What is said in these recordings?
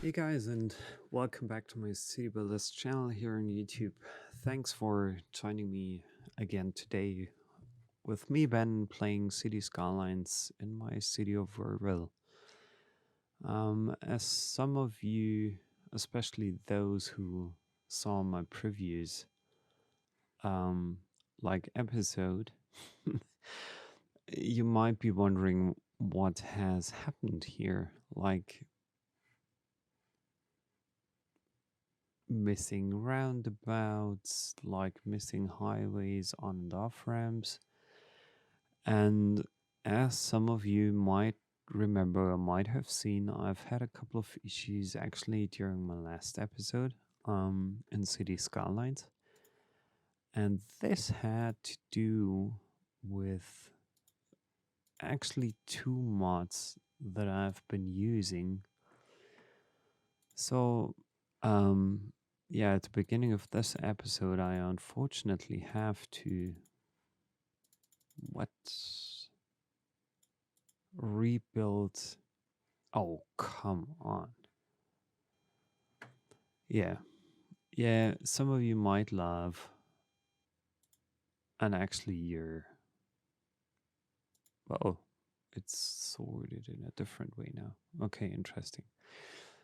Hey guys, and welcome back to my City Builders channel here on YouTube. Thanks for joining me again today with me, Ben, playing City Skylines in my city of Verville. As some of you, especially those who saw my previous um, episode, you might be wondering what has happened here. Like, missing roundabouts, like missing highways on and off ramps. And as some of you might remember or might have seen, I've had a couple of issues actually during my last episode in City Skylines. And this had to do with actually two mods that I've been using. So, yeah, at the beginning of this episode, I unfortunately have to what rebuild. Oh, come on. Yeah, yeah. Some of you might love, and actually, you're. Oh, it's sorted in a different way now. Okay, interesting.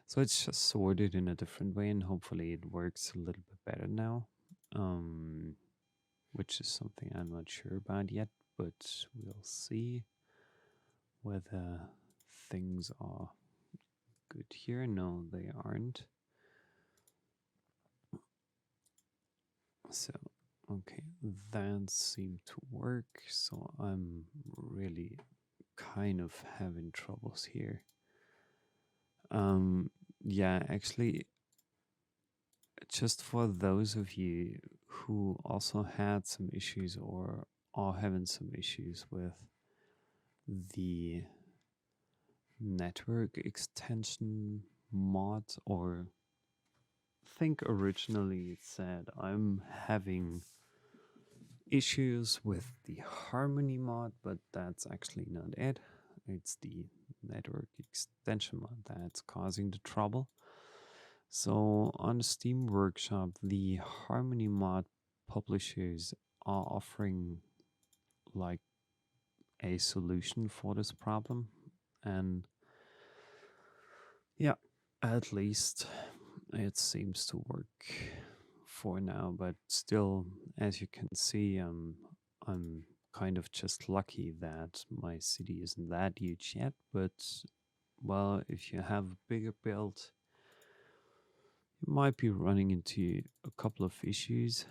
So it's just sorted in a different way, and hopefully, it works a little bit better now. Um, which is something I'm not sure about yet, but we'll see whether things are good here. No, they aren't. So, okay, that seemed to work. So I'm really kind of having troubles here. Yeah, actually, just for those of you who also had some issues or are having some issues with the network extension mod, or think originally it said I'm having issues with the harmony mod, but that's actually not it. It's the network extension mod that's causing the trouble. So on the Steam Workshop, the harmony mod publishers are offering like a solution for this problem, and yeah, at least it seems to work for now, but still, as you can see, I'm kind of just lucky that my city isn't that huge yet. But well, if you have a bigger build, you might be running into a couple of issues.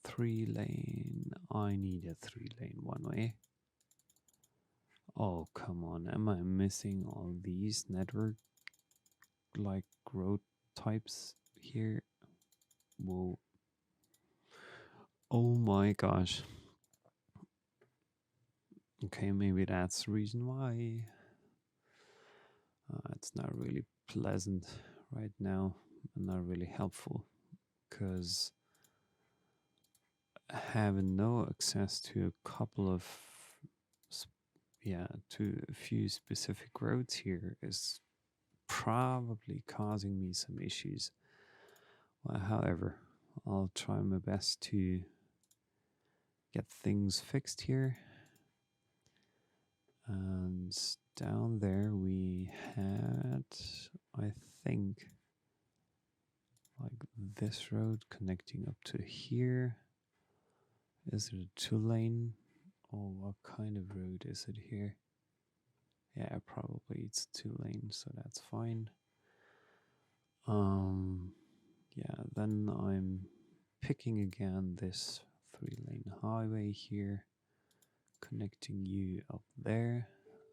3 lane. I need a 3 lane one way. Oh, come on. Am I missing all these network like road types here? Whoa. Oh my gosh. Okay, maybe that's the reason why. It's not really pleasant right now and not really helpful, because having no access to a couple of, yeah, to a few specific roads here is probably causing me some issues. Well, however, I'll try my best to get things fixed here. And down there we had, I think, like this road connecting up to here. Is it a 2 lane? Or what kind of road is it here? Yeah, probably it's 2 lane, so that's fine. Yeah, then I'm picking again this 3 lane highway here, connecting you up there.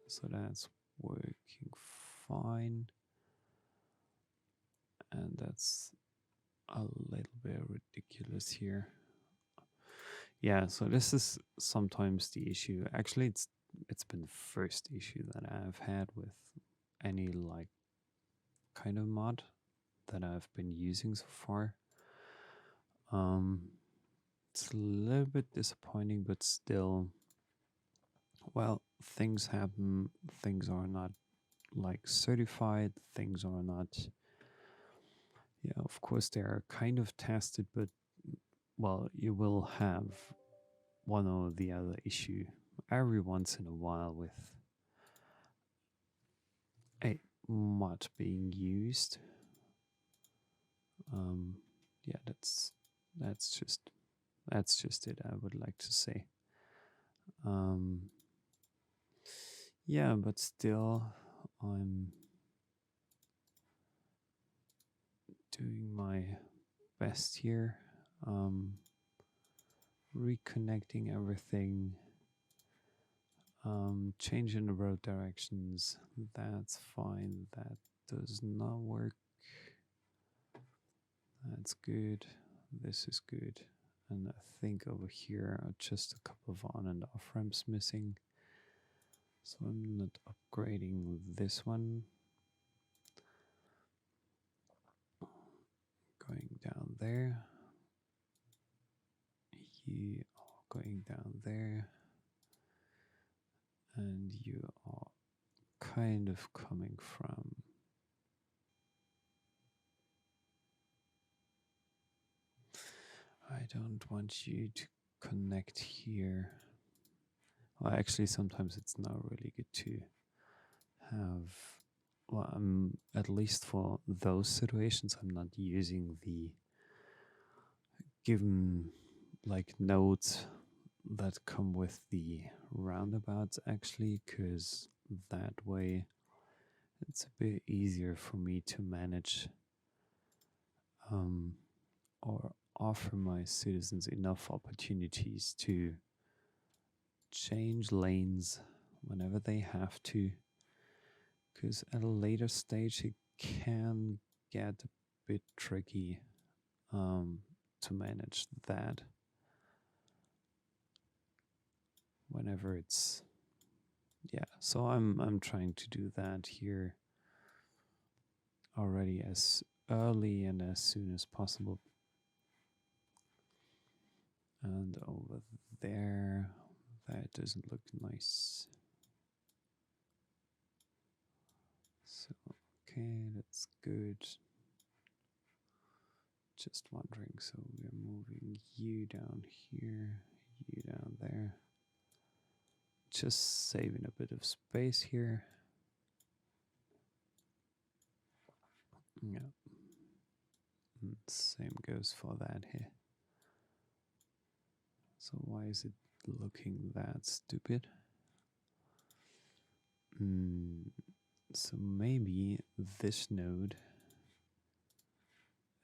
So that's working fine. And that's a little bit ridiculous here. Yeah, so this is sometimes the issue. Actually, it's been the first issue that I've had with any like kind of mod that I've been using so far. It's a little bit disappointing, but still, well, things happen, things are not like certified, things are not, yeah, of course they are kind of tested, but well, you will have one or the other issue every once in a while with a mod being used. Um, yeah, that's just that's just it. I would like to say. Um, yeah, but still, I'm doing my best here. Um, Reconnecting everything, changing the road directions. That's fine. That does not work. That's good. This is good. And I think over here are just a couple of on and off ramps missing. So I'm not upgrading this one. Going down there. You are going down there. And you are kind of coming from. I don't want you to connect here. Well, actually, sometimes it's not really good to have. Well, at least for those situations, I'm not using the given like nodes that come with the roundabouts actually, because that way it's a bit easier for me to manage um, or offer my citizens enough opportunities to change lanes whenever they have to, because at a later stage it can get a bit tricky to manage that whenever it's, yeah. So I'm trying to do that here already as early and as soon as possible. And over there, that doesn't look nice. So okay, that's good. Just wondering, so we're moving you down here, you down there. Just saving a bit of space here. Yeah. And same goes for that here. So why is it looking that stupid? So maybe this node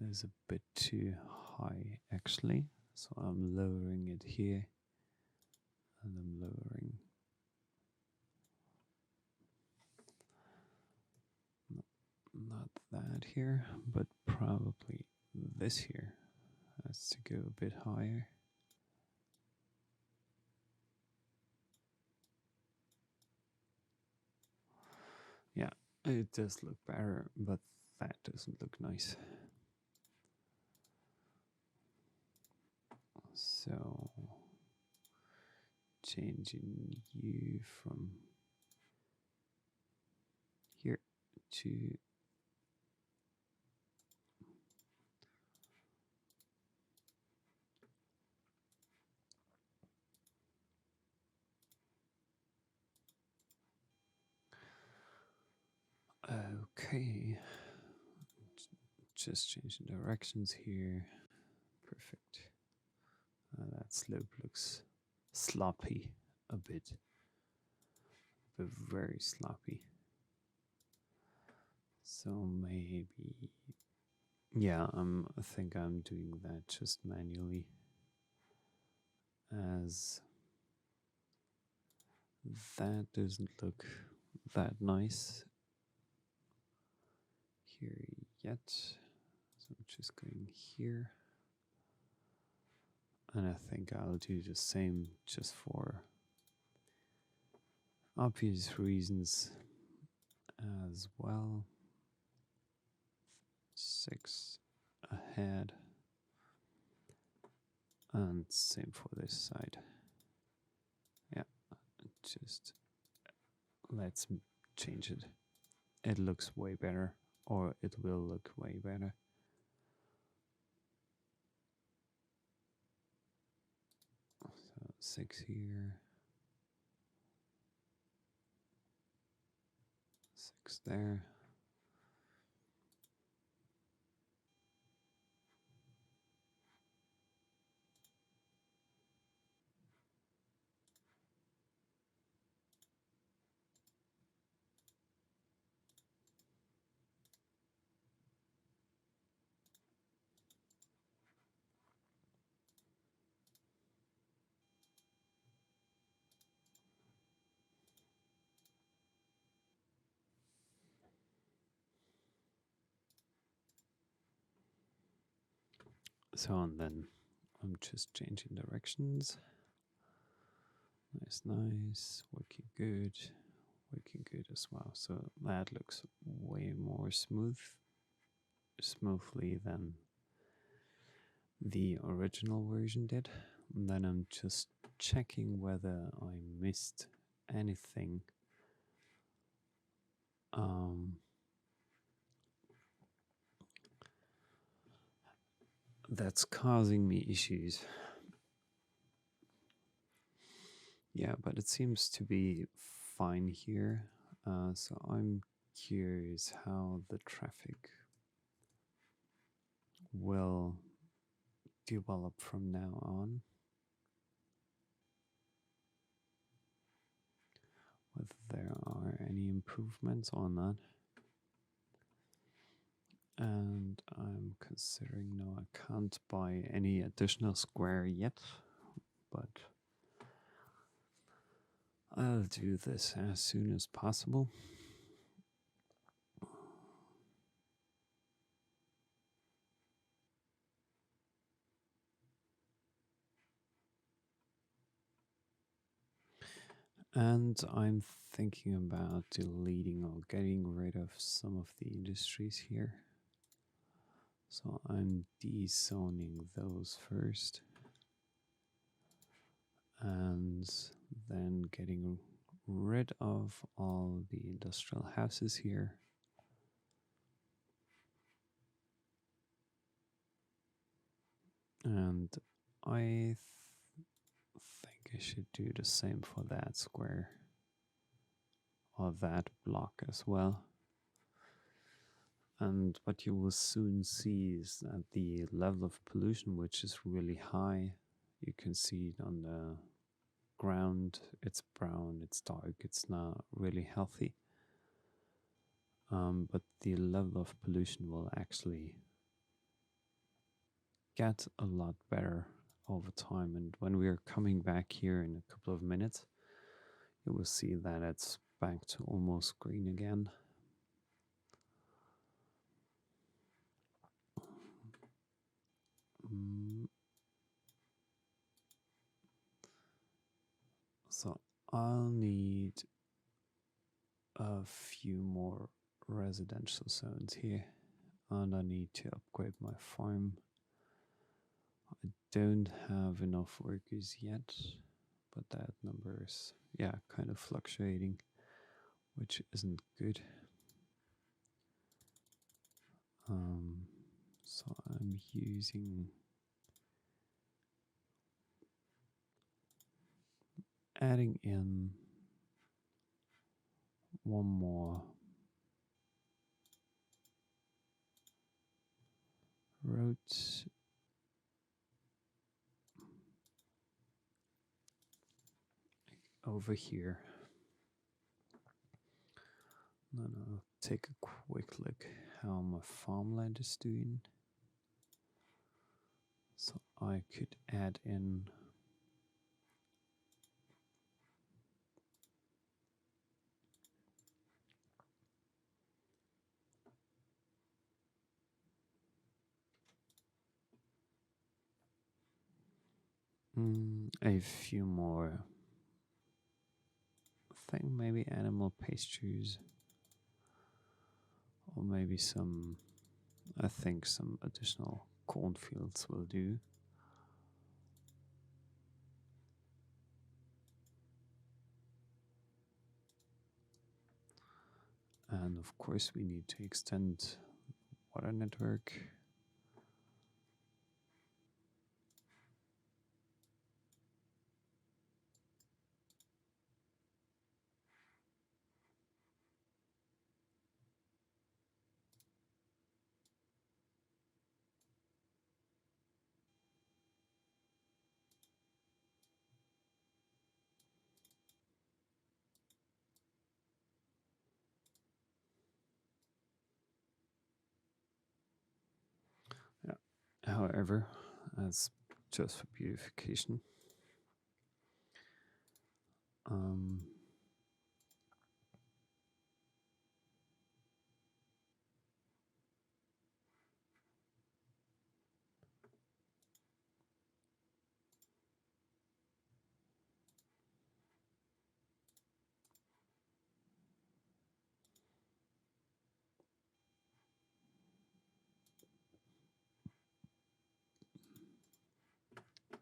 is a bit too high actually. So I'm lowering it here and I'm lowering not that here, but probably this here has to go a bit higher. Yeah, it does look better, but that doesn't look nice. So changing you from here to okay. Just changing directions here. Perfect. That slope looks sloppy a bit, but very sloppy. So maybe, yeah, I think I'm doing that just manually, as that doesn't look that nice here yet. So I'm just going here. And I think I'll do the same just for obvious reasons as well. 6 ahead. And same for this side. Yeah, just Let's change it. It looks way better, or it will look way better. So 6 here, 6 there. So, and then I'm just changing directions. Nice, nice. Working good as well. So that looks way more smoothly than the original version did. And then I'm just checking whether I missed anything um, that's causing me issues. Yeah, but it seems to be fine here. So I'm curious how the traffic will develop from now on, whether there are any improvements or not. And I'm considering, no, I can't buy any additional square yet, but I'll do this as soon as possible. And I'm thinking about deleting or getting rid of some of the industries here. So I'm dezoning those first and then getting rid of all the industrial houses here. And I think I should do the same for that square or that block as well. And what you will soon see is that the level of pollution, which is really high, you can see it on the ground. It's brown, it's dark, it's not really healthy. But the level of pollution will actually get a lot better over time. And when we are coming back here in a couple of minutes, you will see that it's back to almost green again. So I'll need a few more residential zones here, and I need to upgrade my farm. I don't have enough workers yet, but that number is, yeah, kind of fluctuating, which isn't good. So I'm using adding in one more road over here. Then I'll take a quick look how my farmland is doing. So I could add in a few more. I think maybe animal pastures, or maybe some. I think some additional cornfields will do. And of course, we need to extend water network. Yeah. However, that's just for beautification. Um,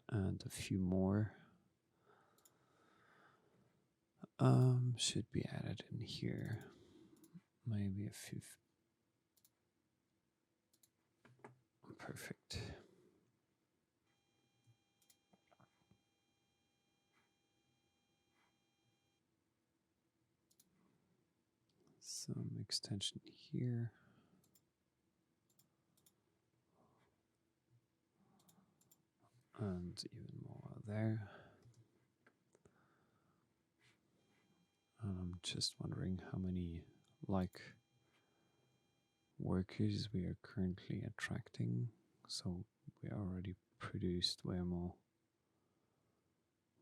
and a few more should be added in here. Maybe a few. Perfect. Some extension here. And even more there. I'm just wondering how many like workers we are currently attracting. So we already produced way more.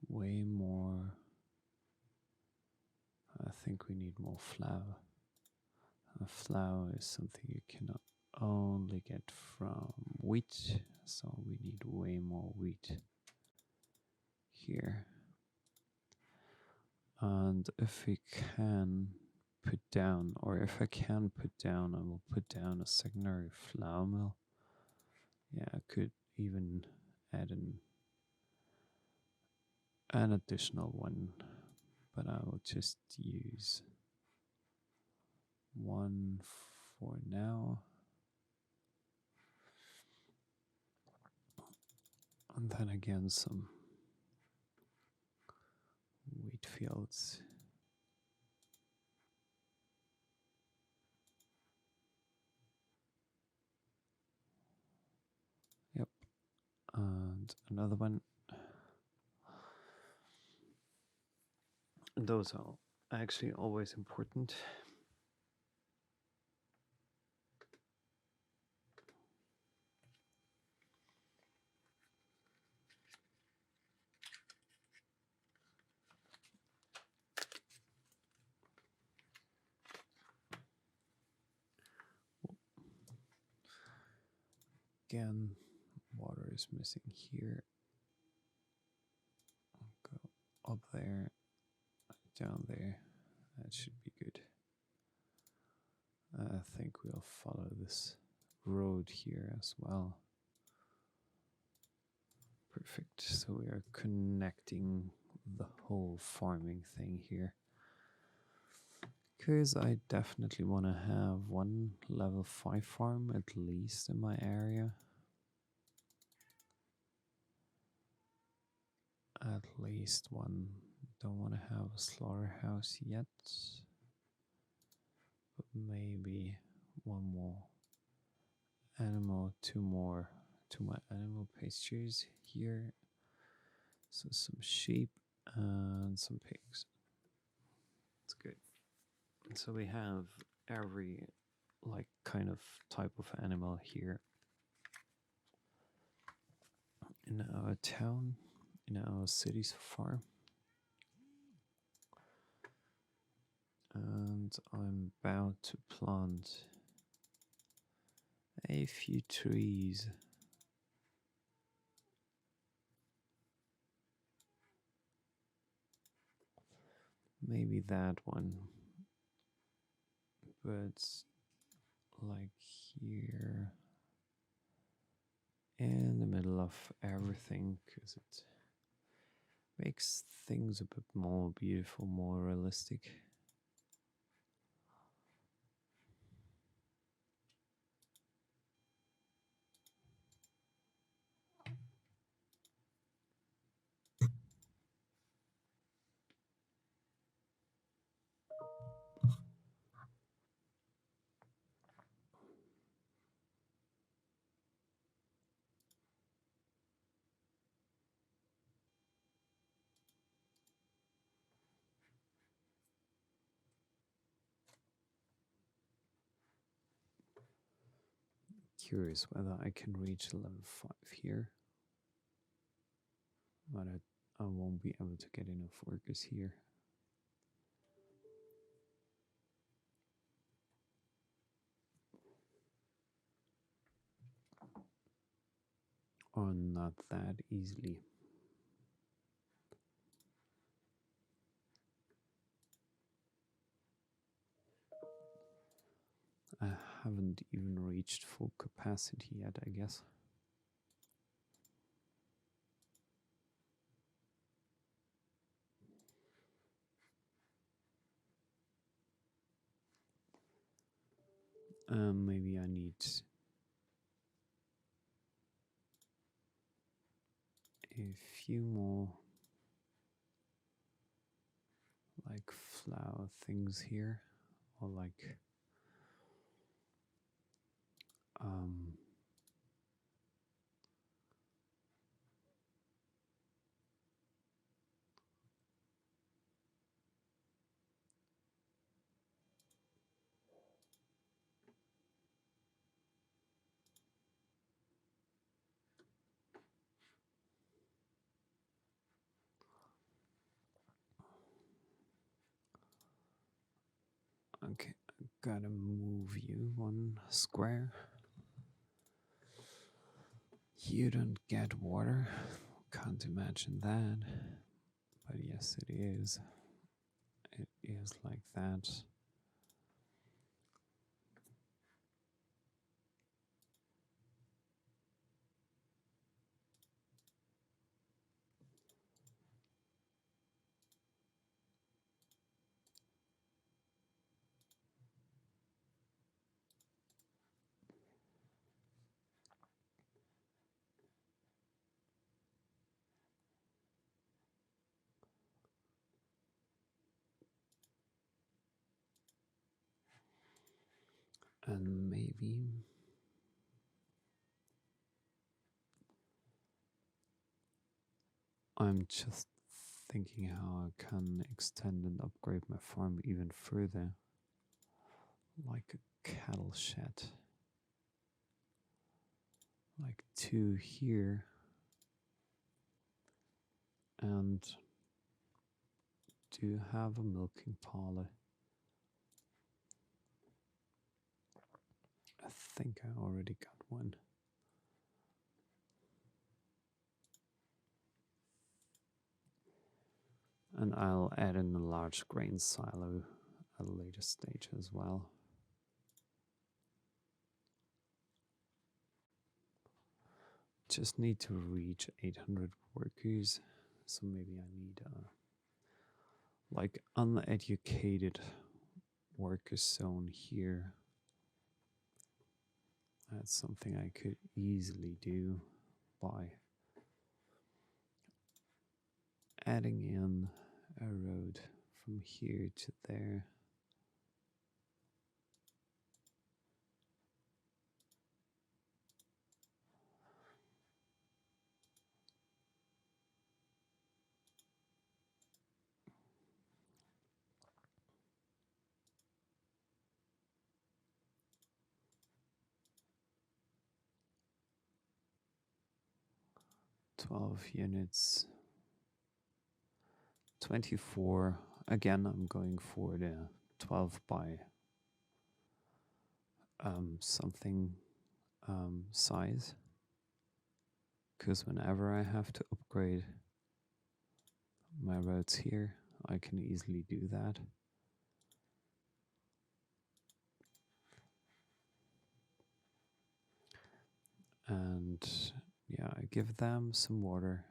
Way more. I think we need more flour. Flour is something you cannot only get from wheat, so we need way more wheat here. And if we can put down, or if I can put down, I will put down a secondary flour mill. Yeah, I could even add an additional one, but I will just use one for now. And then again, some wheat fields. Yep. And another one. Those are actually always important. Again, water is missing here. I'll go up there, down there. That should be good. I think we'll follow this road here as well. Perfect. So we are connecting the whole farming thing here. Because I definitely want to have one level 5 farm at least in my area. At least one. Don't want to have a slaughterhouse yet. But maybe one more animal, two more to my animal pastures here. So some sheep and some pigs. It's good. So we have every like kind of type of animal here in our town, in our city so far. And I'm about to plant a few trees. Maybe that one. But like here in the middle of everything, because it makes things a bit more beautiful, more realistic. curious whether I can reach level 5 here, but I won't be able to get enough workers here. Or not that easily. I haven't even reached full capacity yet, I guess. Maybe I need a few more like flower things here, or like um okay, I gotta move you one square. You don't get water. Can't imagine that. But yes, it is. It is like that. And maybe I'm just thinking how I can extend and upgrade my farm even further. Like a cattle shed. Like 2 here. And do have a milking parlor. I think I already got one. And I'll add in a large grain silo at a later stage as well. Just need to reach 800 workers, so maybe I need like uneducated worker zone here. That's something I could easily do by adding in a road from here to there. Twelve units. 24. Again, I'm going for the 12 by something size. Because whenever I have to upgrade my roads here, I can easily do that. And yeah, I give them some water.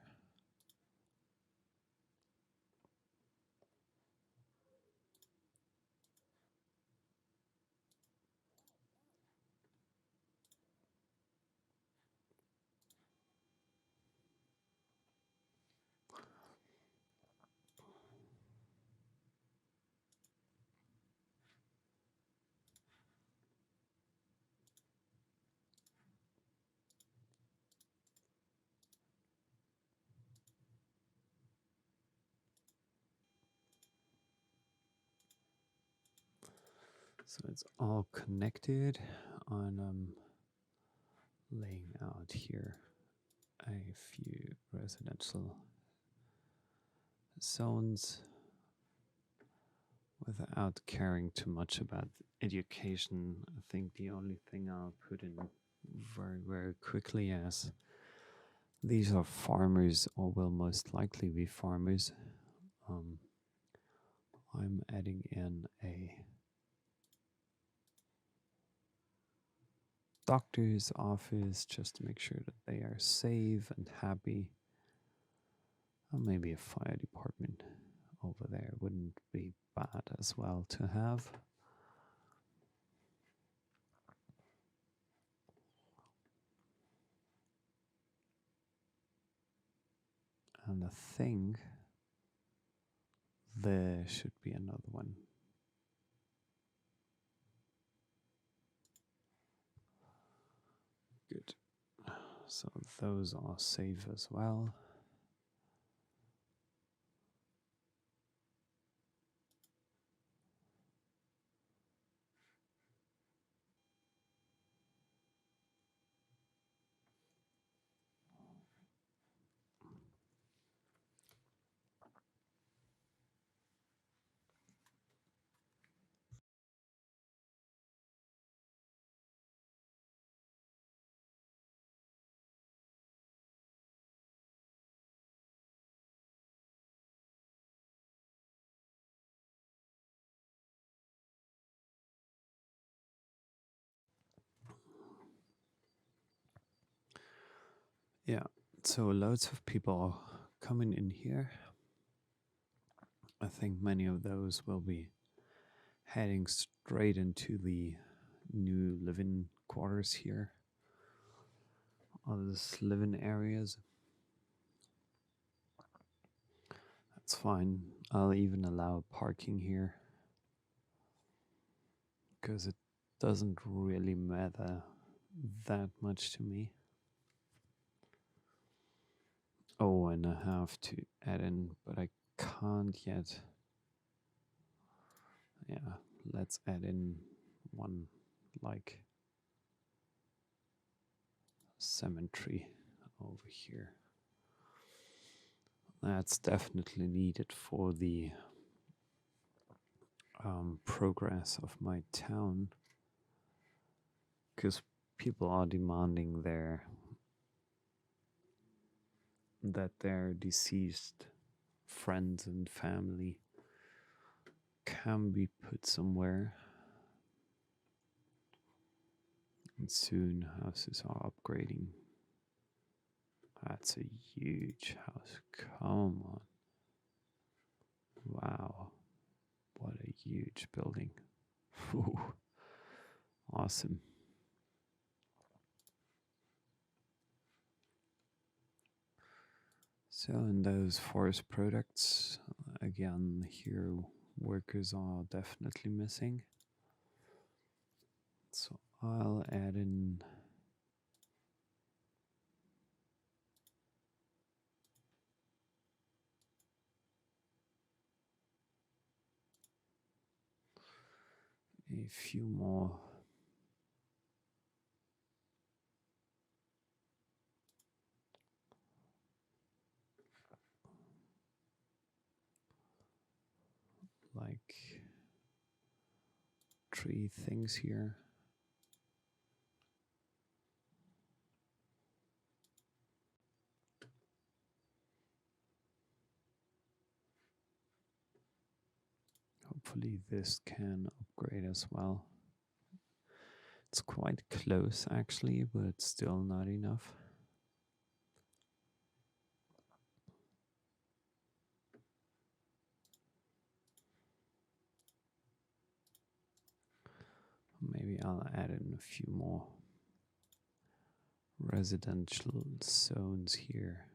So it's all connected on laying out here a few residential zones without caring too much about education. I think the only thing I'll put in very, very quickly, as these are farmers or will most likely be farmers, um, I'm adding in a doctor's office just to make sure that they are safe and happy. Or maybe a fire department over there wouldn't be bad as well to have. And I think there should be another one. Good. So those are safe as well. Yeah, so loads of people are coming in here. I think many of those will be heading straight into the new living quarters here, all these living areas. That's fine. I'll even allow parking here because it doesn't really matter that much to me. Oh, and I have to add in, but I can't yet. Yeah, let's add in one like cemetery over here. That's definitely needed for the progress of my town, because people are demanding that their deceased friends and family can be put somewhere. And soon houses are upgrading. That's a huge house. Come on. Wow. What a huge building. Ooh, awesome. So, in those forest products, again, here workers are definitely missing. So, I'll add in a few more. Like tree things here. Hopefully this can upgrade as well. It's quite close actually, but still not enough. Maybe I'll add in a few more residential zones here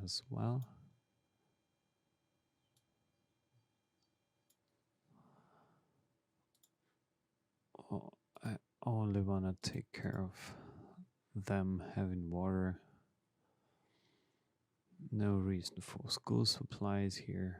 as well. Oh, I only want to take care of them having water. No reason for school supplies here.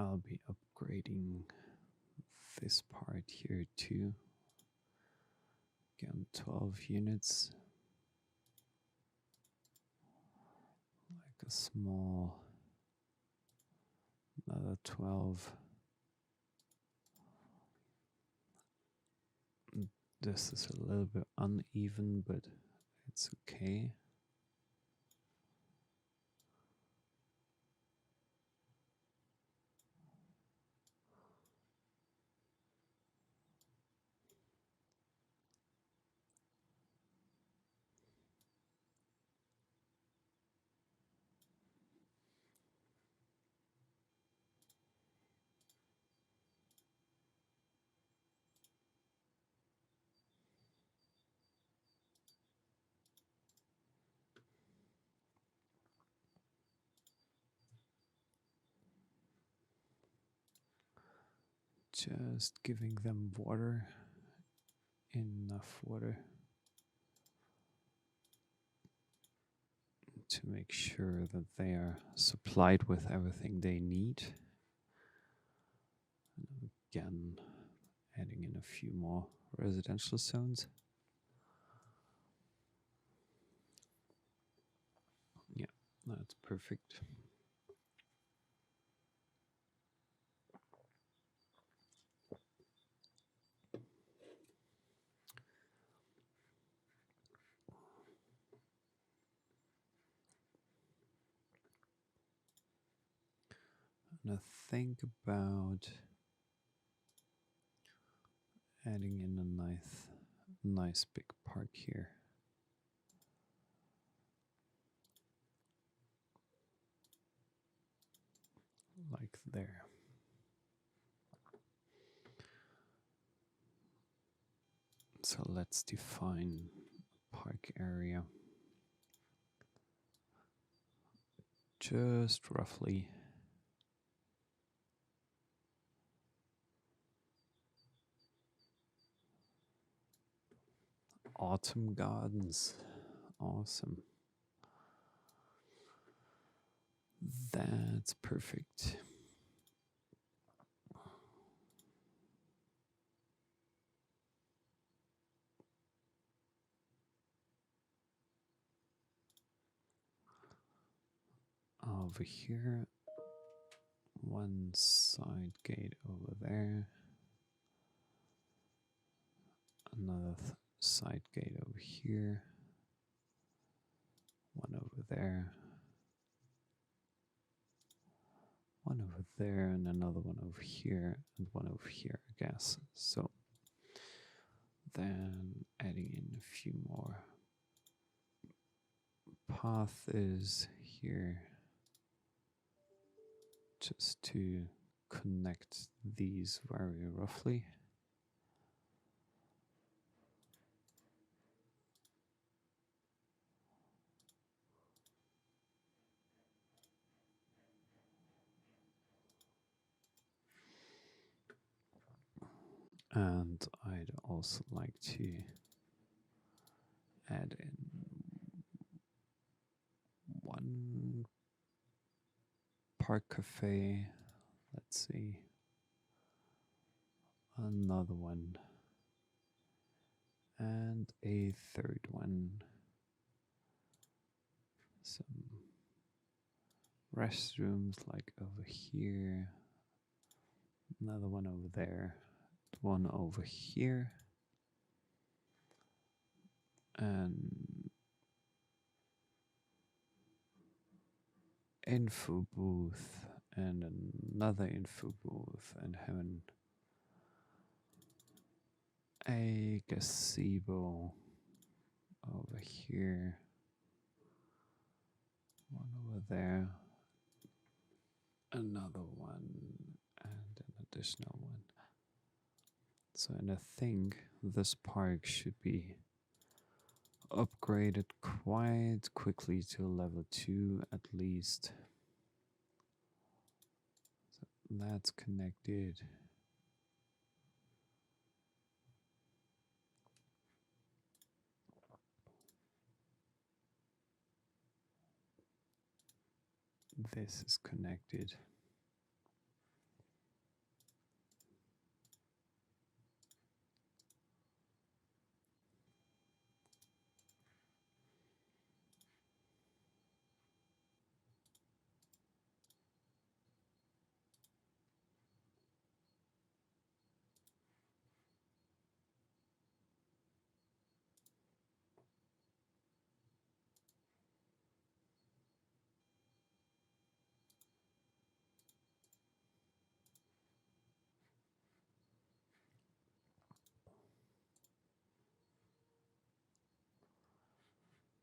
I'll be upgrading this part here too. Again, 12 units. Like a small, another 12. This is a little bit uneven, but it's okay. Just giving them water, enough water to make sure that they are supplied with everything they need. And again, adding in a few more residential zones. Yeah, that's perfect. And I think about adding in a nice big park here. Like there. So let's define park area. Just roughly. Autumn gardens. Awesome. That's perfect. Over here, one side gate over there, another side gate over here, one over there, one over there, and another one over here, and one over here, I guess. So then adding in a few more. Path is here just to connect these very roughly. And I'd also like to add in one park cafe. Let's see. Another one. And a third one. Some restrooms like over here. Another one over there. One over here. And info booth and another info booth and having a gazebo over here, one over there, another one, and an additional one. So, and I think this park should be upgraded quite quickly to level 2 at least. So that's connected. This is connected.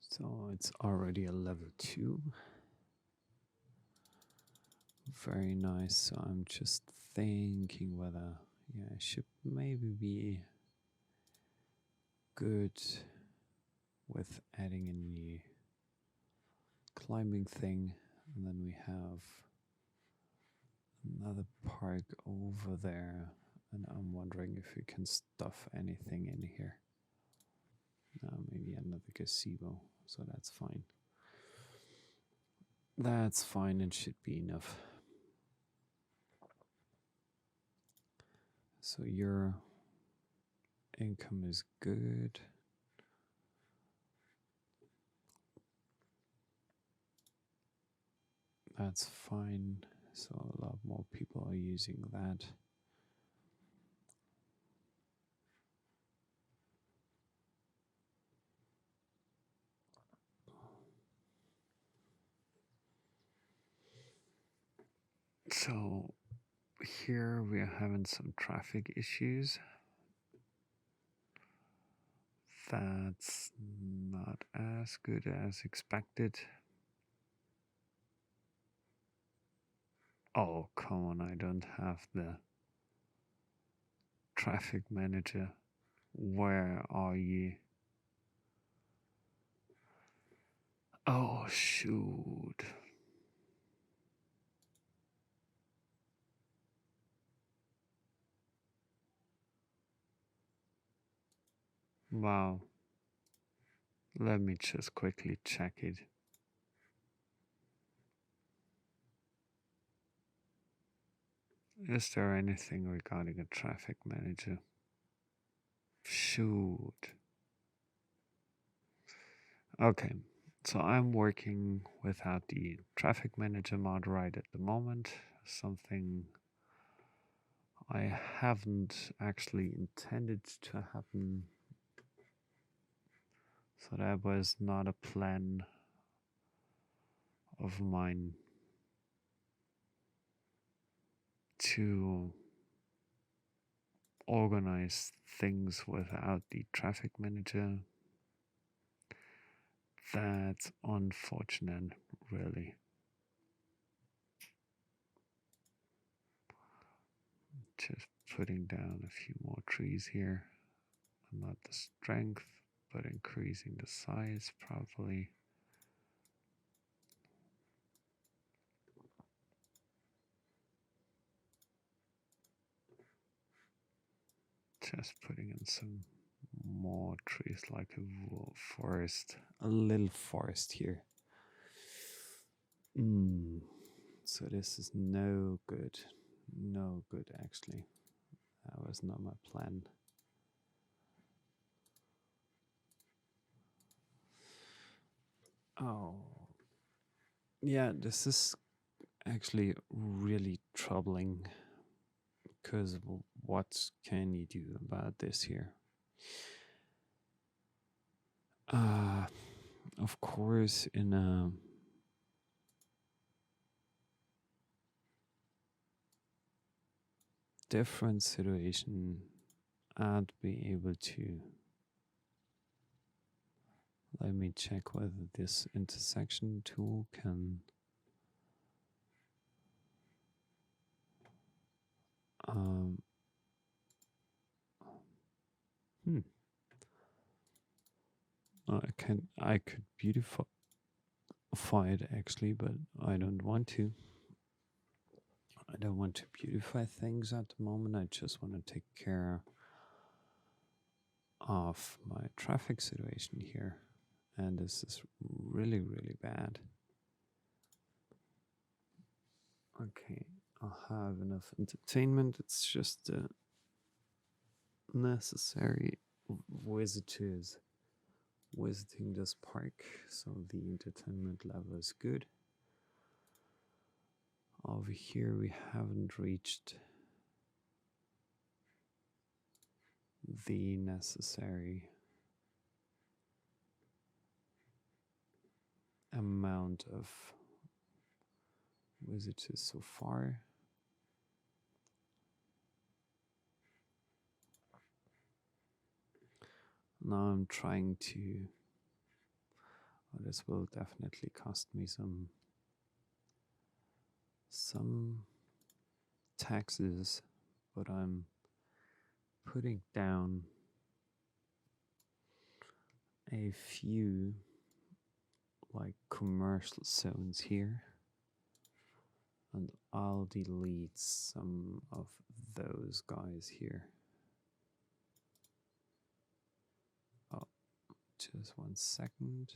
So it's already a level 2. Very nice. So I'm just thinking whether, yeah, I should maybe be good with adding a new climbing thing. And then we have another park over there. And I'm wondering if we can stuff anything in here. Maybe another gazebo. So that's fine. That's fine and should be enough. So your income is good. That's fine. So a lot more people are using that. So here we are having some traffic issues. That's not as good as expected. Oh, come on, I don't have the traffic manager. Where are you? Oh, shoot. Wow. Let me just quickly check it. Is there anything regarding a traffic manager? Shoot. Okay, so I'm working without the traffic manager mod right at the moment. Something I haven't actually intended to happen. So that was not a plan of mine to organize things without the traffic manager. That's unfortunate, really. Just putting down a few more trees here. Not the strength, but increasing the size probably. Just putting in some more trees like a forest, a little forest here. So this is no good. No good, actually. That was not my plan. Oh. Yeah, this is actually really troubling because what can you do about this here? Uh, of course, in a different situation, I'd be able to. Let me check whether this intersection tool can. Um, hmm. I could beautify it actually, but I don't want to. I don't want to beautify things at the moment. I just want to take care of my traffic situation here. And this is really, really bad. Okay, I'll have enough entertainment. It's just necessary visitors visiting this park, so the entertainment level is good. Over here, we haven't reached the necessary amount of visitors so far. Now I'm trying to This will definitely cost me some taxes, but I'm putting down a few like commercial zones here, and I'll delete some of those guys here. Oh, just 1 second.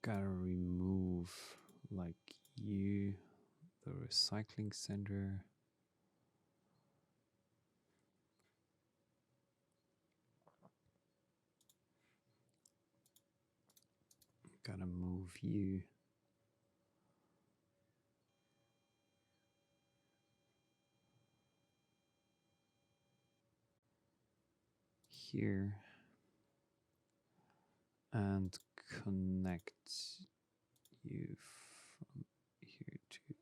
Gotta remove like you, the recycling center. Gotta move you. Here. And connect you from here to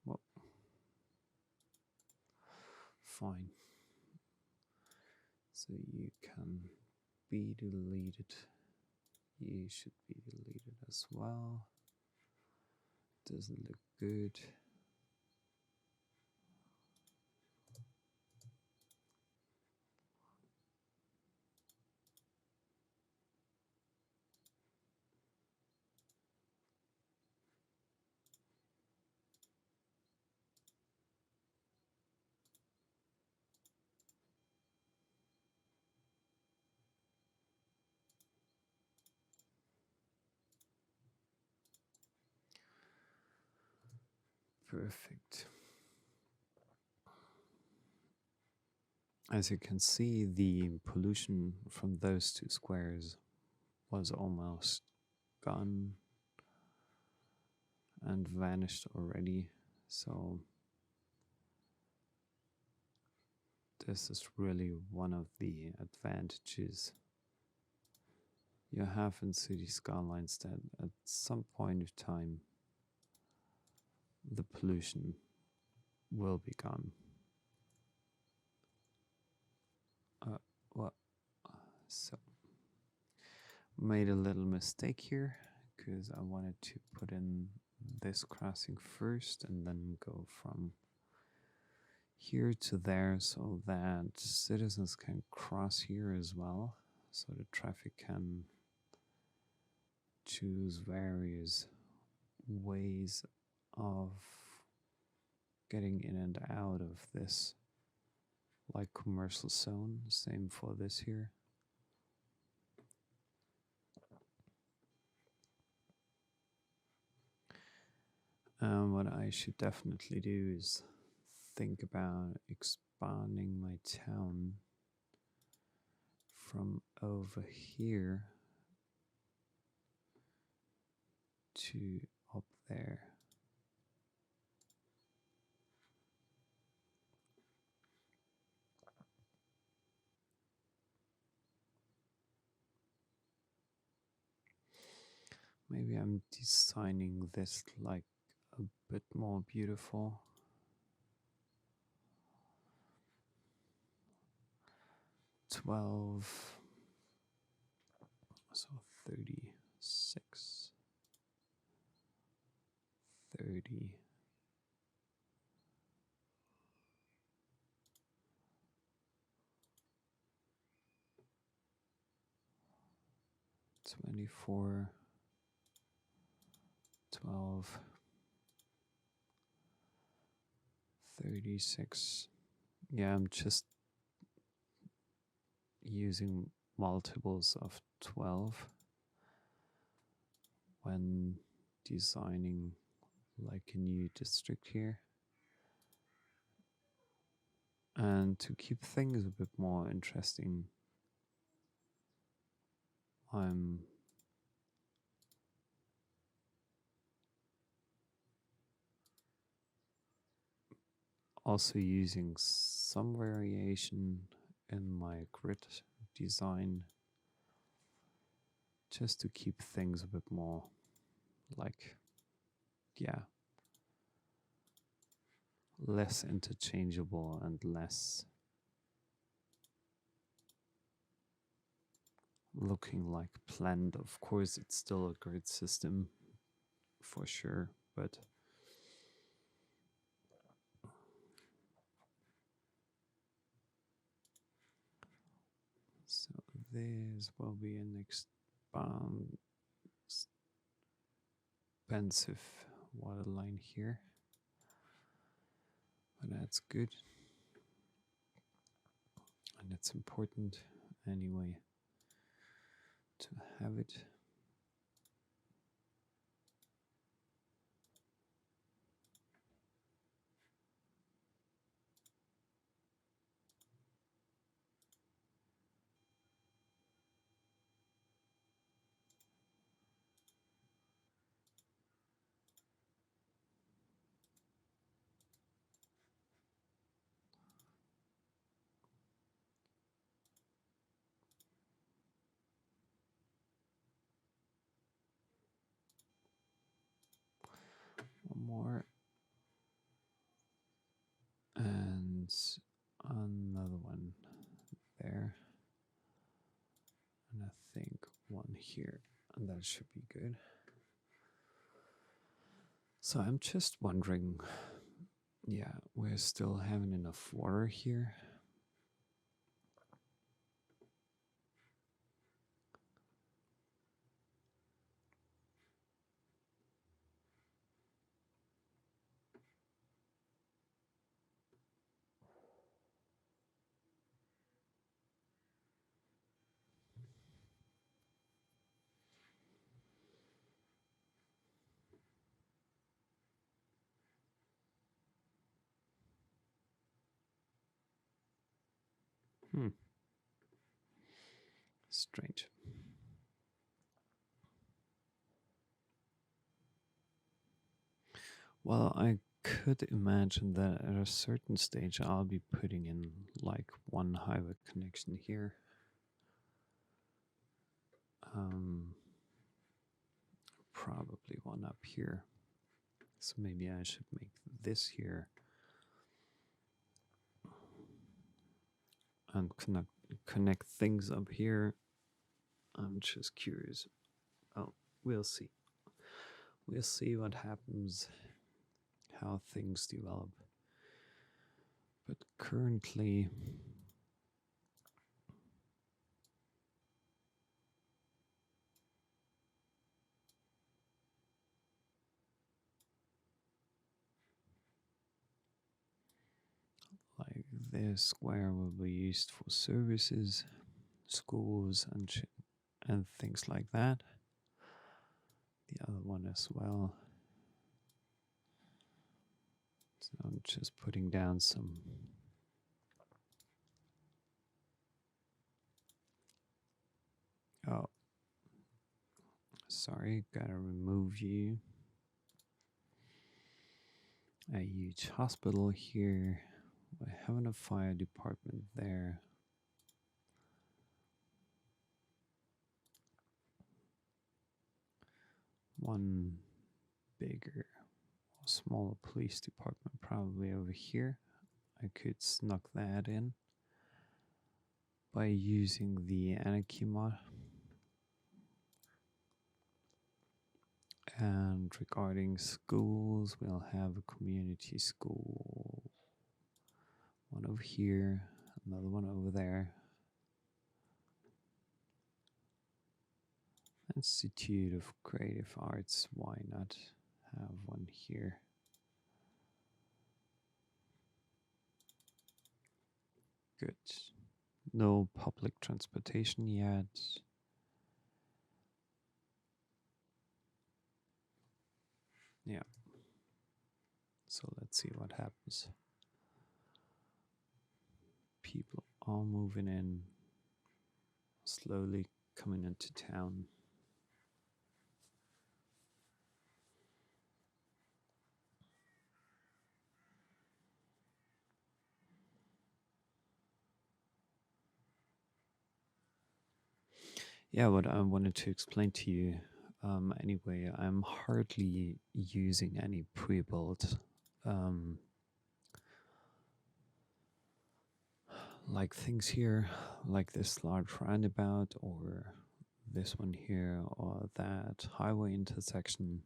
well, fine. So you can be deleted. You should be deleted as well. Doesn't look good. Perfect. As you can see, the pollution from those two squares was almost gone and vanished already. So this is really one of the advantages you have in city skylines, that at some point of time the pollution will be gone. Well, so made a little mistake here because I wanted to put in this crossing first and then go from here to there so that citizens can cross here as well, so the traffic can choose various ways of getting in and out of this like commercial zone. Same for this here. What I should definitely do is think about expanding my town from over here to up there. Maybe I'm designing this like a bit more beautiful. 12, so 36, 30, 24, 12, 36. Yeah, I'm just using multiples of 12 when designing like a new district here. And to keep things a bit more interesting, I'm also using some variation in my grid design just to keep things a bit more like, yeah, less interchangeable and less looking like planned. Of course, it's still a grid system for sure, but so this will be an expensive water line here, but that's good, and it's important anyway to have it. One more, and another one there, and I think one here, and that should be good. So I'm just wondering, yeah, we're still having enough water here. Hmm. Strange. Well, I could imagine that at a certain stage I'll be putting in like one highway connection here. Um, Probably one up here. So maybe I should make this here and connect things up here. I'm just curious. Oh, we'll see. We'll see what happens, how things develop. But currently, like this square will be used for services, schools, and things like that. The other one as well. So I'm just putting down some. Oh, sorry, gotta remove you. A huge hospital here. We're having a fire department there. One bigger, smaller police department probably over here. I could snuck that in by using the anarchy mod. And regarding schools, we'll have a community school. One over here, another one over there. Institute of Creative Arts, why not have one here? Good. No public transportation yet. Yeah. So let's see what happens. People are moving in, slowly coming into town. Yeah, what I wanted to explain to you, anyway, I'm hardly using any pre-built like things here, like this large roundabout, or this one here, or that highway intersection.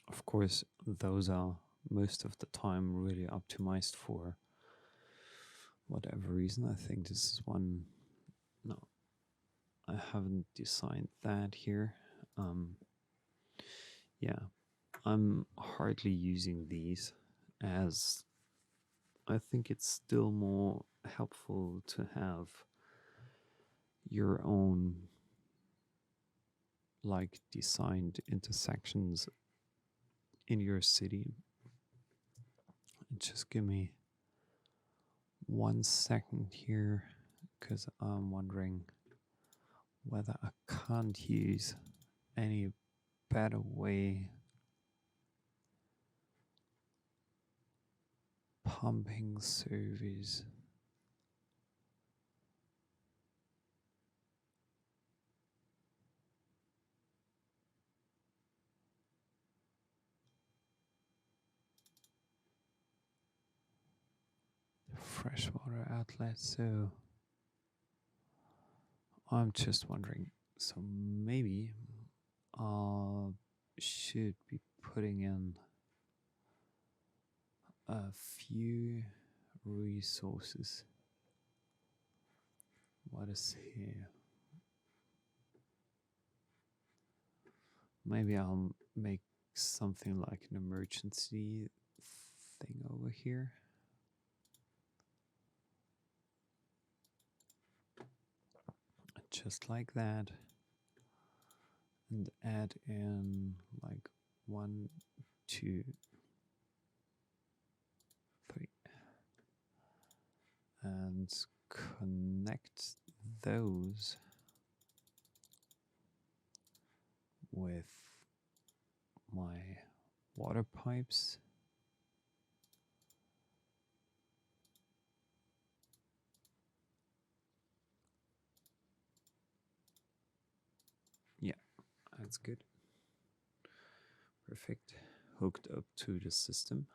Of course, those are most of the time really optimized for whatever reason. I think this is one. No, I haven't designed that here. Um, yeah, I'm hardly using these, as I think it's still more helpful to have your own like designed intersections in your city. Just give me 1 second here, because I'm wondering whether I can't use any better way pumping service. Freshwater outlet. So I'm just wondering. So maybe I should be putting in a few resources. What is here? Maybe I'll make something like an emergency thing over here. Just like that. And add in like 1, 2, 3. And connect those with my water pipes. Yeah, that's good. Perfect. Hooked up to the system.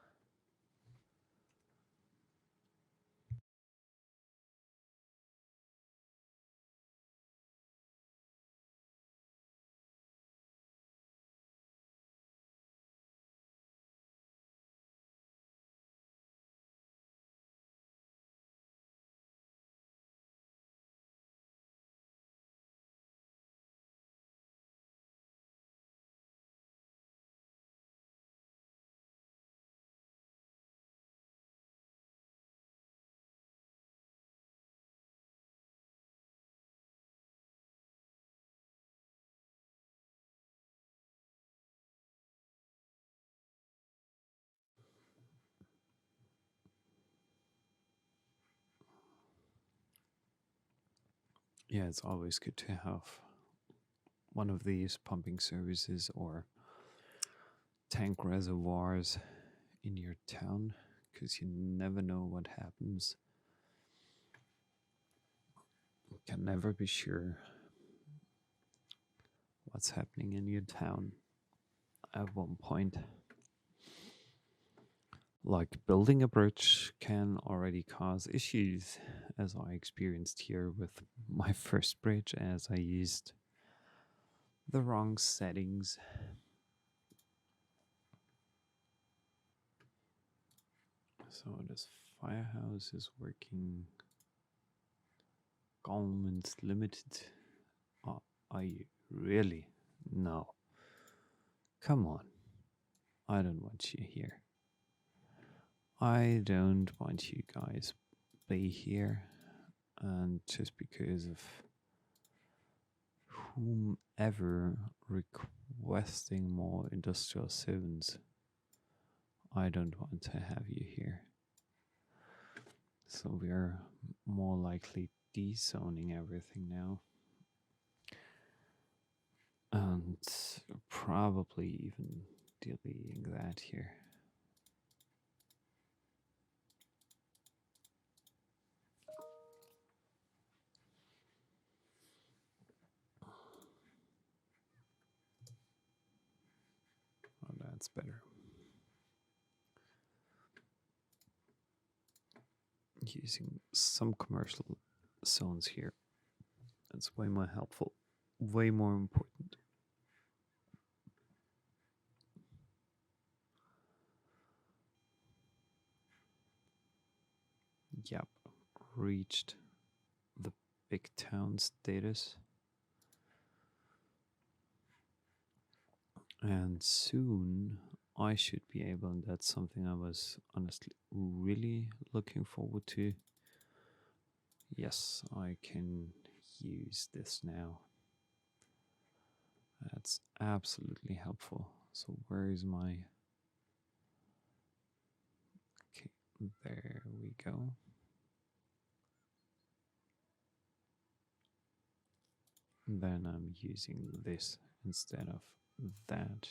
Yeah, it's always good to have one of these pumping services or tank reservoirs in your town, because you never know what happens. You can never be sure what's happening in your town at one point. Like building a bridge can already cause issues, as I experienced here with my first bridge, as I used the wrong settings. So this firehouse is working. Government limited. Oh, are you really? No. Come on. I don't want you here. I don't want you guys be here. And just because of whomever requesting more industrial zones, I don't want to have you here. So we're more likely dezoning everything now. And probably even deleting that here. Oh, that's better. using some commercial zones here. That's way more helpful, way more important. Yep, reached the big town status. And soon I should be able, and that's something I was honestly really looking forward to. Yes, I can use this now. That's absolutely helpful. So, where is my. Okay, there we go. Then I'm using this instead of that.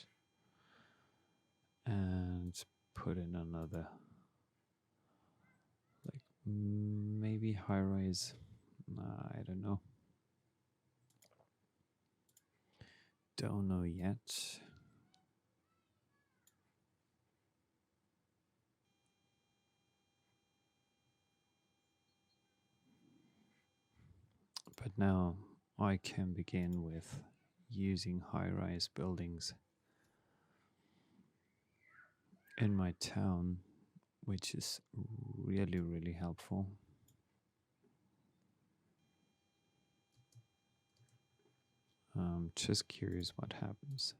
And put in another, like maybe high rise. I don't know. Don't know yet. But now I can begin with using high rise buildings in my town, which is really, really helpful. Just curious what happens,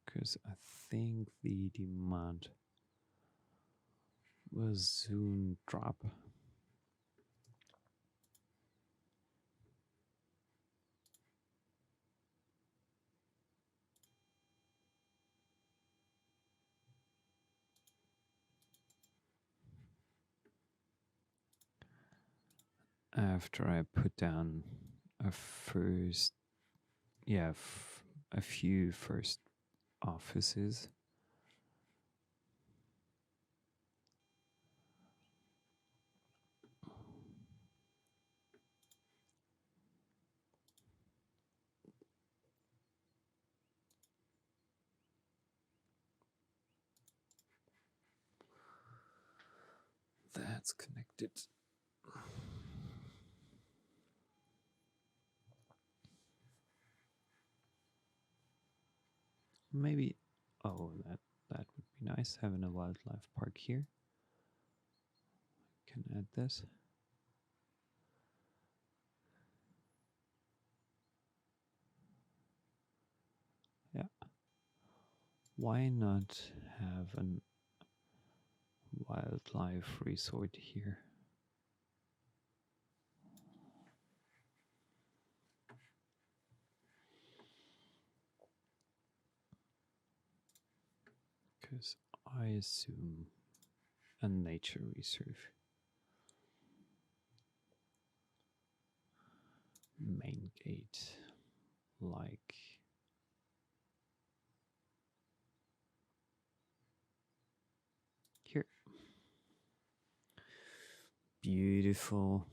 because I think the demand will soon drop. After I put down a first, yeah, a few first offices. That's connected. Maybe, oh, that would be nice, having a wildlife park here. Can add this. Yeah. Why not have an wildlife resort here? Because I assume a nature reserve. Main gate, like here. Beautiful.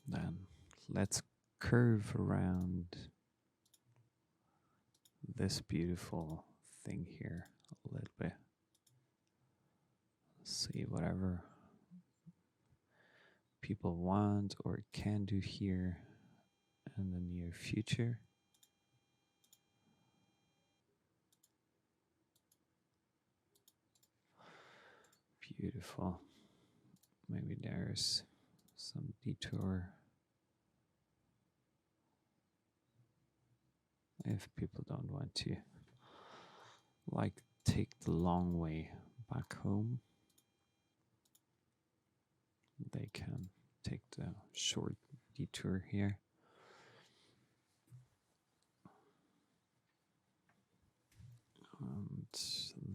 Then let's curve around this beautiful thing here a little bit. See whatever people want or can do here in the near future. Beautiful. Maybe there's some detour if people don't want to, like, take the long way back home. They can take the short detour here. And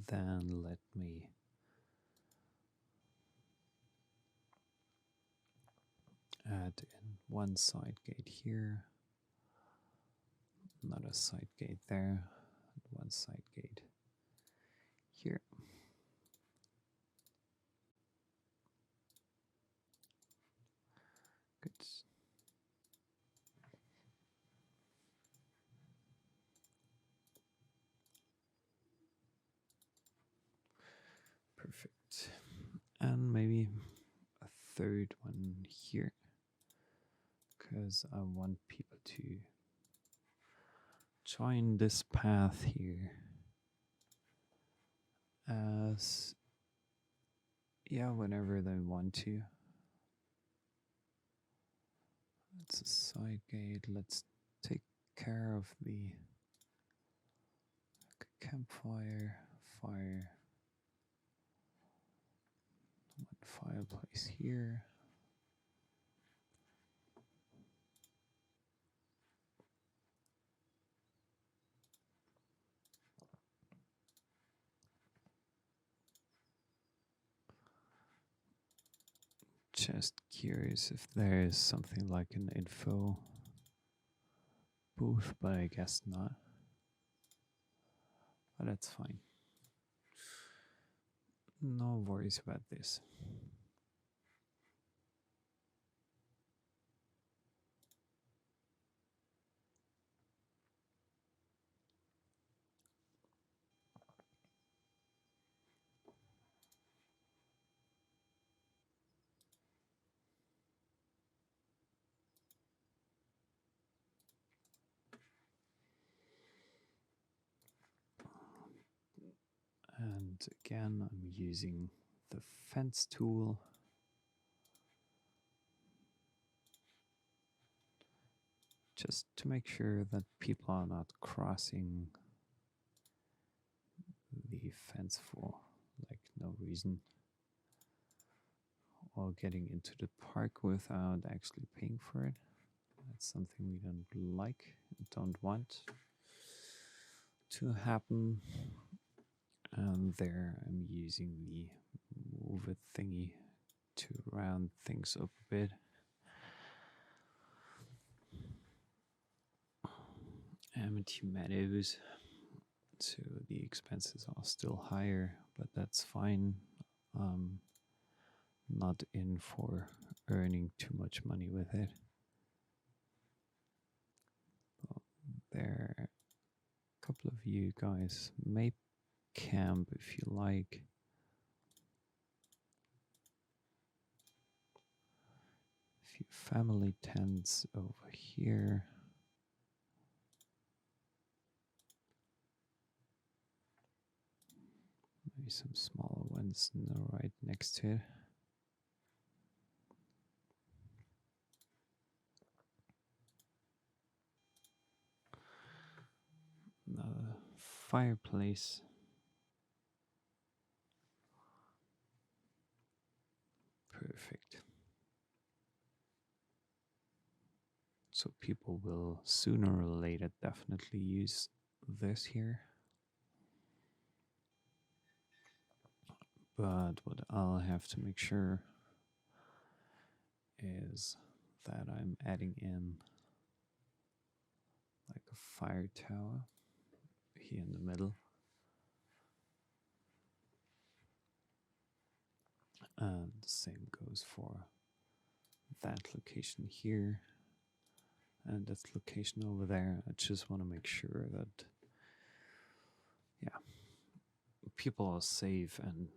then let me add in one side gate here, another side gate there, and one side gate here. Good. Perfect. And maybe a third one here, because I want people to join this path here as, yeah, whenever they want to. It's a side gate. Let's take care of the campfire, fire, one fireplace here. Just curious if there is something like an info booth, but I guess not. But that's fine. No worries about this. And again, I'm using the fence tool. Just to make sure that people are not crossing the fence for like no reason, or getting into the park without actually paying for it. That's something we don't like and don't want to happen. And there I'm using the move it thingy to round things up a bit. Empty meadows, so the expenses are still higher, but that's fine. Not in for earning too much money with it. Well, there, a couple of you guys may camp if you like. A few family tents over here. Maybe some smaller ones right next to it. Another fireplace. Perfect. So people will sooner or later definitely use this here. But what I'll have to make sure is that I'm adding in like a fire tower here in the middle. And the same goes for that location here and that location over there. I just want to make sure that, yeah, people are safe and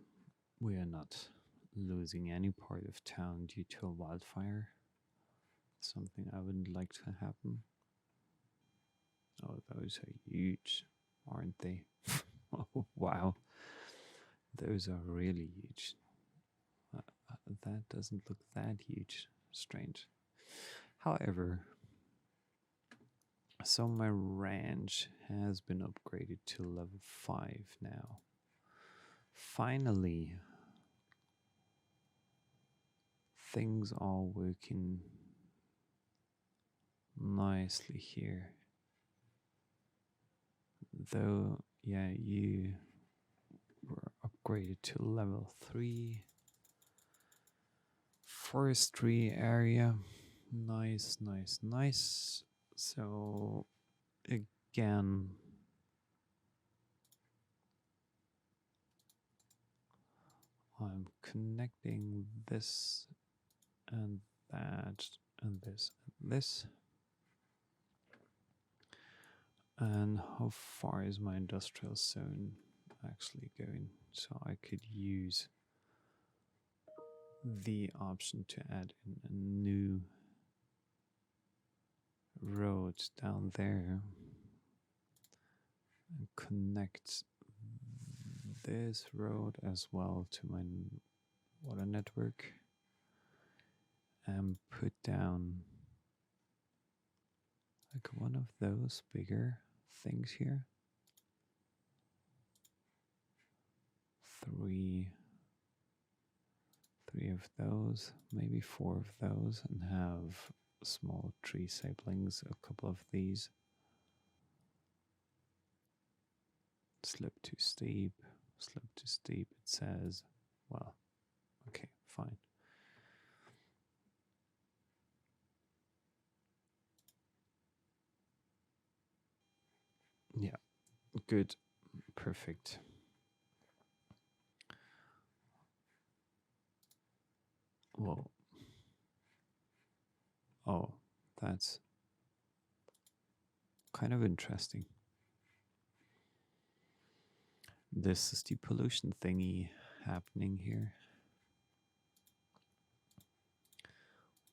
we are not losing any part of town due to a wildfire. Something I wouldn't like to happen. Oh, those are huge, aren't they? Oh, wow. Those are really huge. That doesn't look that huge. Strange. However, so my ranch has been upgraded to level 5 now. Finally, things are working nicely here. Though, yeah, you were upgraded to level 3. Forestry area. Nice, nice, nice. So, again, I'm connecting this and that and this and this. And how far is my industrial zone? actually going, so I could use the option to add in a new road down there and connect this road as well to my water network and put down like one of those bigger things here. Three of those, maybe four of those, and have small tree saplings, a couple of these. Slip too steep, it says. Well, okay, fine. Yeah, good, perfect. Whoa. Oh, that's kind of interesting. This is the pollution thingy happening here.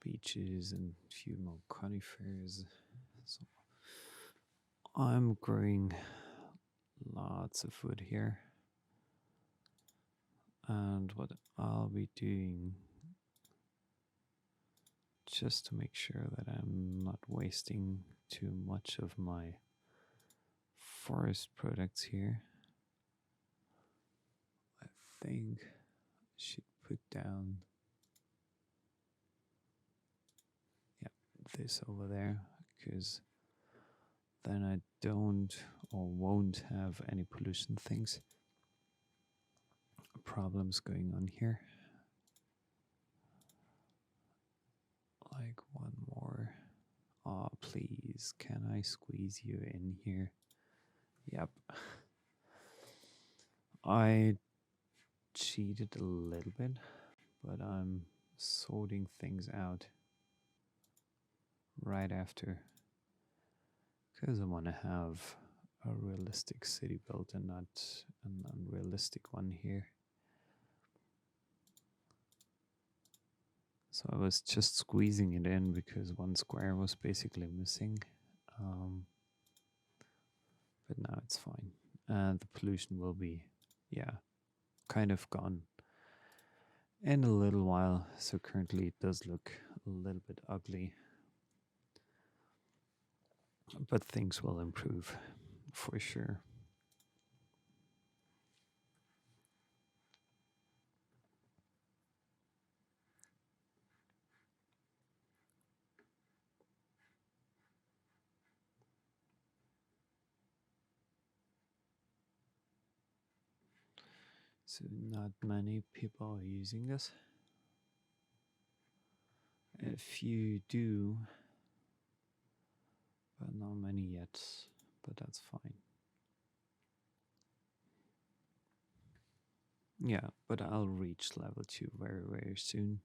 Beaches and a few more conifers. So I'm growing lots of wood here. And what I'll be doing, just to make sure that I'm not wasting too much of my forest products here, I think I should put down, yeah, this over there, because then I don't or won't have any pollution things, problems going on here. Like one more. Oh, please, can I squeeze you in here? Yep. I cheated a little bit, but I'm sorting things out right after, because I want to have a realistic city built and not an unrealistic one here. So I was just squeezing it in because one square was basically missing. But now it's fine. And the pollution will be, yeah, kind of gone in a little while. So currently it does look a little bit ugly, but things will improve for sure. So not many people are using this. If you do, but not many yet, but that's fine. Yeah, but I'll reach level 2 very, very soon.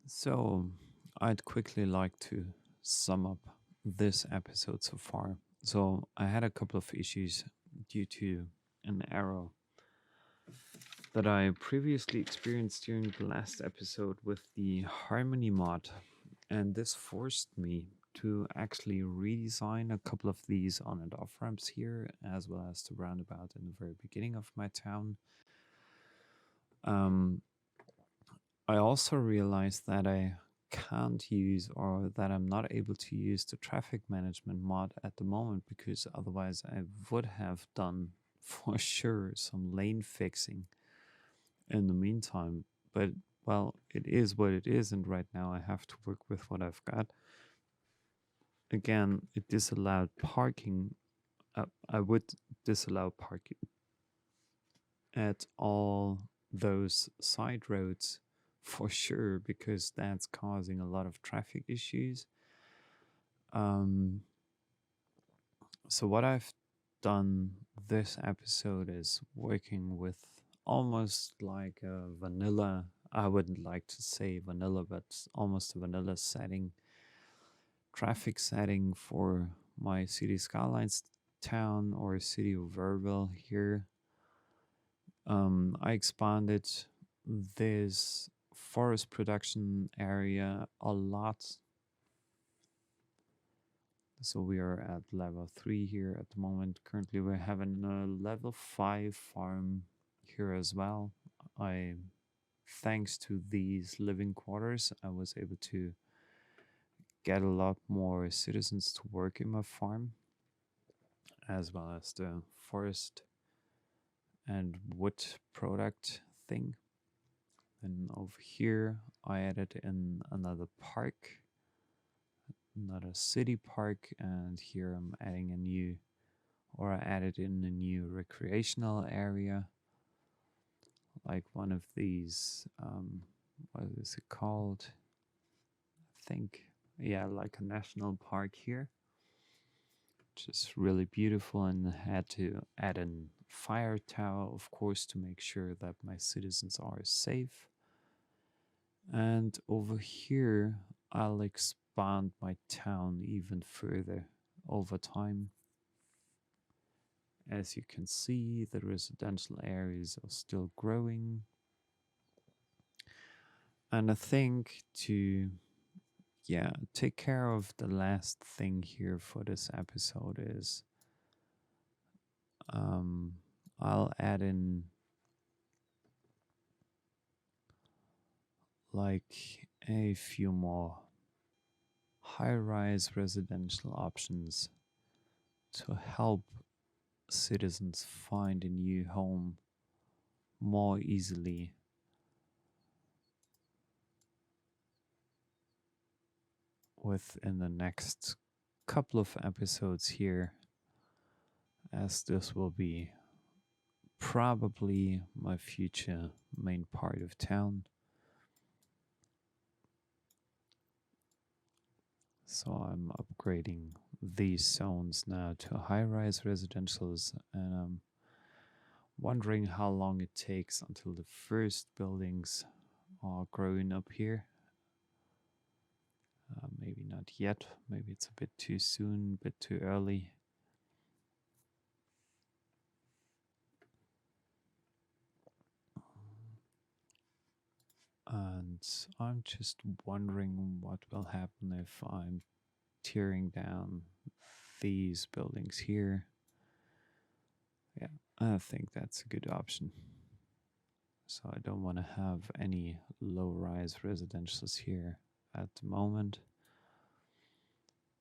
So, I'd quickly like to sum up this episode so far. So, I had a couple of issues due to an error that I previously experienced during the last episode with the Harmony mod, and this forced me to actually redesign a couple of these on and off ramps here, as well as the roundabout in the very beginning of my town. Um, I also realized that I can't use, or that I'm not able to use, the traffic management mod at the moment, because otherwise I would have done for sure some lane fixing in the meantime. But well, it is what it is, and right now I have to work with what I've got. Again, it disallowed parking I would disallow parking at all those side roads for sure because that's causing a lot of traffic issues. Um, so what I've done this episode is working with almost like a vanilla. I wouldn't like to say vanilla, but almost a vanilla setting, traffic setting for my City Skylines town or city of Verville here. I expanded this forest production area a lot. So we are at level 3 here at the moment. Currently, we're having a level 5 farm here as well. I, thanks to these living quarters, I was able to get a lot more citizens to work in my farm, as well as the forest and wood product thing. And over here, I added in another park, another city park, and here I'm adding a new, or I added in a new recreational area, like one of these, what is it called? I think, yeah, like a national park here, which is really beautiful, and had to add a fire tower, of course, to make sure that my citizens are safe. And over here, I'll expand my town even further over time. As you can see, the residential areas are still growing. And I think to, yeah, take care of the last thing here for this episode is um, I'll add in like a few more high-rise residential options to help citizens find a new home more easily within the next couple of episodes here, as this will be probably my future main part of town. So I'm upgrading these zones now to high-rise residentials, and I'm wondering how long it takes until the first buildings are growing up here. Maybe not yet. Maybe it's a bit too soon, a bit too early. And I'm just wondering what will happen if I'm tearing down these buildings here. Yeah, I think that's a good option. So I don't want to have any low-rise residentials here at the moment.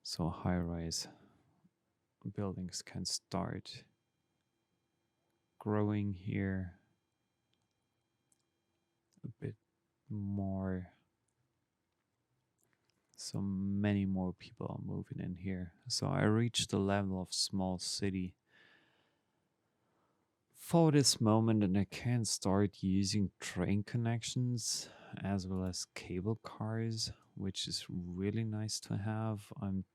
So high-rise buildings can start growing here a bit more. So many more people are moving in here. So I reached the level of small city for this moment, and I can start using train connections as well as cable cars, which is really nice to have. I'm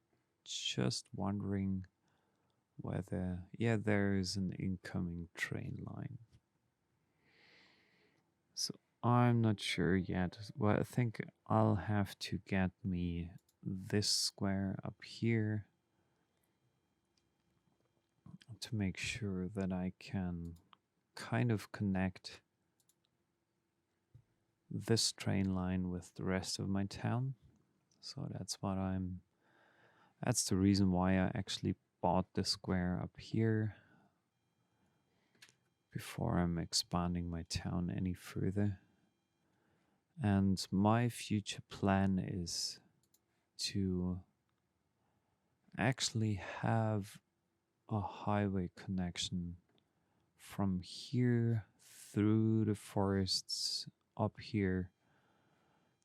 just wondering whether, yeah, there is an incoming train line. So I'm not sure yet. Well, I think I'll have to get me this square up here to make sure that I can kind of connect this train line with the rest of my town. So that's the reason why I actually bought the square up here before I'm expanding my town any further. And my future plan is to actually have a highway connection from here through the forests up here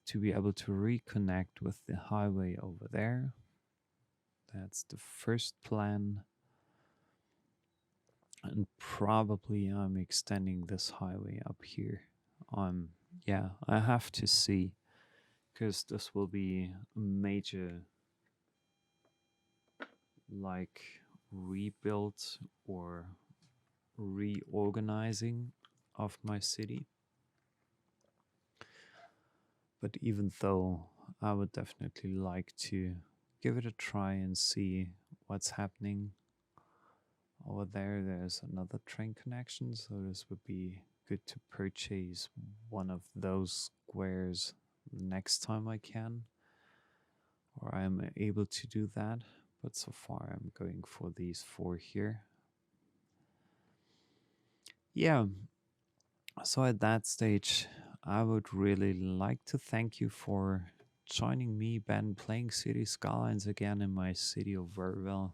to be able to reconnect with the highway over there. That's the first plan. and probably I'm extending this highway up here. Um, yeah, I have to see because this will be a major like rebuild or reorganizing of my city. But even though I would definitely like to give it a try and see what's happening over there, there's another train connection, so this would be good to purchase one of those squares next time I can, or I'm able to do that. But so far, I'm going for these four here. Yeah, so at that stage, I would really like to thank you for joining me, Ben, playing City Skylines again in my city of Verville.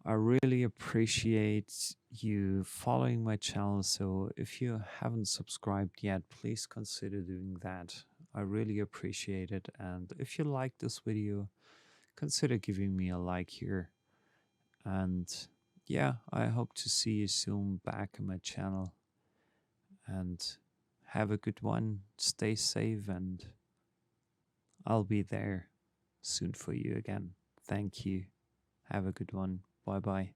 I really appreciate you following my channel. So if you haven't subscribed yet, please consider doing that. I really appreciate it. And if you like this video, consider giving me a like here. And yeah, I hope to see you soon back in my channel. And have a good one. Stay safe, and I'll be there soon for you again. Thank you. Have a good one. Bye bye.